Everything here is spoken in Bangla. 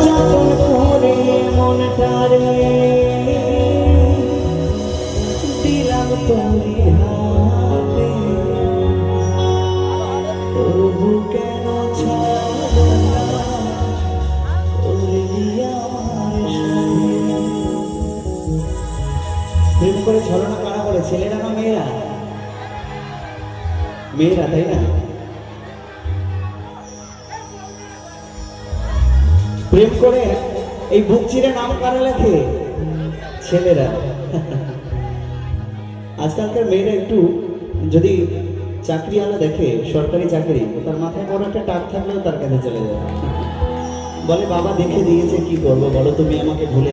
যতন করে মনটারে দিলাম তোরি হাতে, তবু কেন ছাড়ো না করলি আমার সাথে। প্রেম করে ছলনা কারা করে, ছেলেরা না মেয়েরা? মেয়েরা, তাই না? প্রেম করে এই বুক চিরে নাম কারা লেখে? ছেলেরা। আজকালকার মেয়েরা একটু যদি চাকরিওয়ালা দেখে, সরকারি চাকরি, তার মাথায় বড় একটা টাক থাকলেও তার কাছে চলে যায়, বলে বাবা দেখে দিয়েছে, কি করবো বলো, তুমি আমাকে ভুলে